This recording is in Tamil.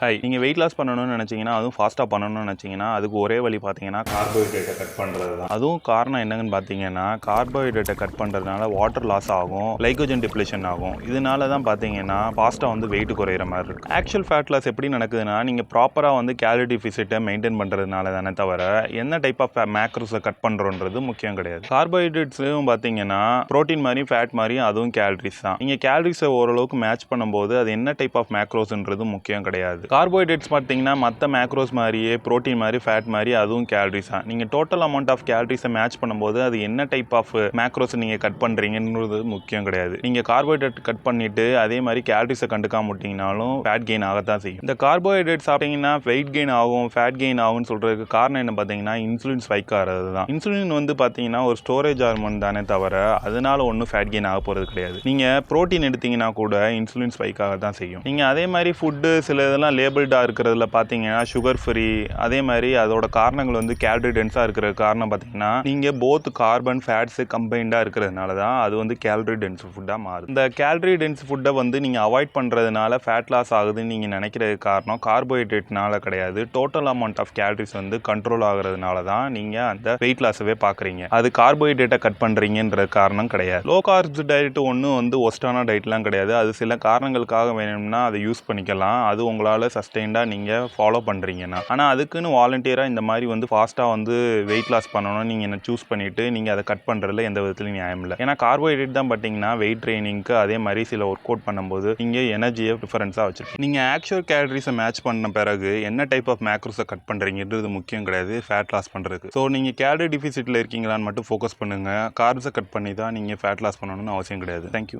ஹாய், நீங்கள் வெயிட் லாஸ் பண்ணணும்னு நினச்சிங்கன்னா, அதுவும் ஃபாஸ்ட்டாக பண்ணணும்னு நினச்சிங்கன்னா, அதுக்கு ஒரே வழி பார்த்தீங்கன்னா, கார்போஹைட்ரேட்டை கட் பண்ணுறது தான். அதுவும் காரணம் என்னங்கன்னு பார்த்தீங்கன்னா, கார்போஹைட்ரேட்டை கட் பண்ணுறதுனால வாட்டர் லாஸ் ஆகும், கிளைகோஜன் டிப்ளேஷன் ஆகும். இதனால தான் பார்த்தீங்கன்னா, ஃபாஸ்ட்டாக வந்து வெயிட் குறையிற மாதிரி இருக்குது. ஆக்சுவல் ஃபேட் லாஸ் எப்படி நடக்குதுன்னா, நீங்கள் ப்ராப்பராக வந்து கேலரி டெஃபிசிட்டை மெயின்டைன் பண்ணுறதுனால தானே தவிர, என்ன டைப் ஆஃப் மேக்ரோஸை கட் பண்ணுறோன்றது முக்கியம் கிடையாது. கார்போஹைட்ரேட்ஸ்லையும் பார்த்தீங்கன்னா, ப்ரோட்டீன் மாதிரி ஃபேட் மாதிரி அதுவும் கேலரிஸ் தான். நீங்கள் கேலரிஸை ஓரளவுக்கு மேட்ச் பண்ணும்போது, அது என்ன டைப் ஆஃப் மேக்ரோஸ்ன்றது முக்கியம் கிடையாது. கார்போஹைட்ரேட்ஸ் பார்த்தீங்கன்னா மற்ற மேக்ரோஸ் மாதிரியே ப்ரோட்டீன் மாதிரி ஃபேட் மாதிரி அதுவும் கேலரிஸ் தான். நீங்கள் டோட்டல் அமௌண்ட் ஆஃப் கேலரிஸை மேட்ச் பண்ணும்போது அது என்ன டைப் ஆஃப் மேக்ரோஸ் நீங்கள் கட் பண்ணுறீங்கன்றது முக்கியம் கிடையாது. நீங்கள் கார்போஹைட்ரேட் கட் பண்ணிட்டு அதே மாதிரி கேலரிஸை கண்டுக்காம விட்டீங்கனாலும் ஃபேட் கெயின் ஆகத்தான் செய்யும். இந்த கார்போஹைட்ரேட் சாப்பிட்டீங்கன்னா வெயிட் கெயின் ஆகும், ஃபேட் கெயின் ஆகும்னு சொல்றதுக்கு காரணம் என்ன பார்த்தீங்கன்னா, இன்சுலின் ஸ்பைக் ஆகிறது தான். இன்சுலின் வந்து பார்த்தீங்கன்னா ஒரு ஸ்டோரேஜ் ஹார்மோன் தானே தவிர அதனால ஒன்றும் ஃபேட் கெயின் ஆக போகிறது கிடையாது. நீங்கள் ப்ரோட்டீன் எடுத்தீங்கன்னா கூட இன்சுலின் ஸ்பைக் ஆக தான் செய்யும். நீங்கள் அதே மாதிரி ஃபுட்டு சில இதெல்லாம் லேபிள்டாக இருக்கிறதுல பார்த்தீங்கன்னா சுகர் ஃப்ரீ, அதே மாதிரி அதோட காரணங்கள் வந்து கேலரி டென்ஸாக இருக்கிற காரணம் பார்த்தீங்கன்னா, நீங்கள் போத் கார்பன் ஃபேட்ஸு கம்பைண்டாக இருக்கிறதுனால தான் அது வந்து கேலரி டென்ஸ் ஃபுட்டாக மாறுது. இந்த கேலரி டென்ஸ் ஃபுட்டை வந்து நீங்கள் அவாய்ட் பண்ணுறதுனால ஃபேட் லாஸ் ஆகுதுன்னு நீங்கள் நினைக்கிறது காரணம் கார்போஹைட்ரேட்னால கிடையாது. டோட்டல் அமௌண்ட் ஆஃப் கேலரிஸ் வந்து கண்ட்ரோல் ஆகுறதுனால தான் நீங்கள் அந்த வெயிட் லாஸவே பார்க்குறீங்க. அது கார்போஹைட்ரேட்டை கட் பண்ணுறீங்கன்ற காரணம் கிடையாது. லோ கார்ப்ஸ் டயட் ஒன்றும் வந்து ஒஸ்டான டயட்லாம் கிடையாது. அது சில காரணங்களுக்காக வேணும்னா அதை யூஸ் பண்ணிக்கலாம். அது உங்களால் சஸ்டெயின்டாக நீங்கள் ஃபாலோ பண்ணுறீங்கன்னா. ஆனால் அதுக்குன்னு வாலண்டியராக இந்த மாதிரி வந்து ஃபாஸ்ட்டாக வந்து வெயிட் லாஸ் பண்ணணும்னு நீங்கள் என்ன சூஸ் பண்ணிவிட்டு நீங்கள் அதை கட் பண்ணுறதுல எந்த விதத்துலையும் நியாயம் இல்லை. ஏன்னா கார்போஹைட்ரேட் தான் பார்த்தீங்கன்னா வெயிட் ட்ரைனிங்க்கு அதே மாதிரி சில ஒர்க் அவுட் பண்ணும்போது நீங்கள் எனர்ஜியை ப்ரிஃபரன்ஸாக வச்சுருக்கீங்க. நீங்கள் ஆக்சுவல் கேலரிஸை மேட்ச் பண்ண பிறகு என்ன டைப் ஆஃப் மேக்ரோஸை கட் பண்ணுறீங்கிறது முக்கியம் கிடையாது ஃபேட் லாஸ் பண்ணுறதுக்கு. ஸோ நீங்கள் கேலரி டிஃபிசிட்டில் இருக்கீங்களான்னு மட்டும் ஃபோக்கஸ் பண்ணுங்கள். கார்ப்ஸை கட் பண்ணி தான் நீங்கள் ஃபேட் லாஸ் பண்ணணும்னு அவசியம் கிடையாது. தேங்க்யூ.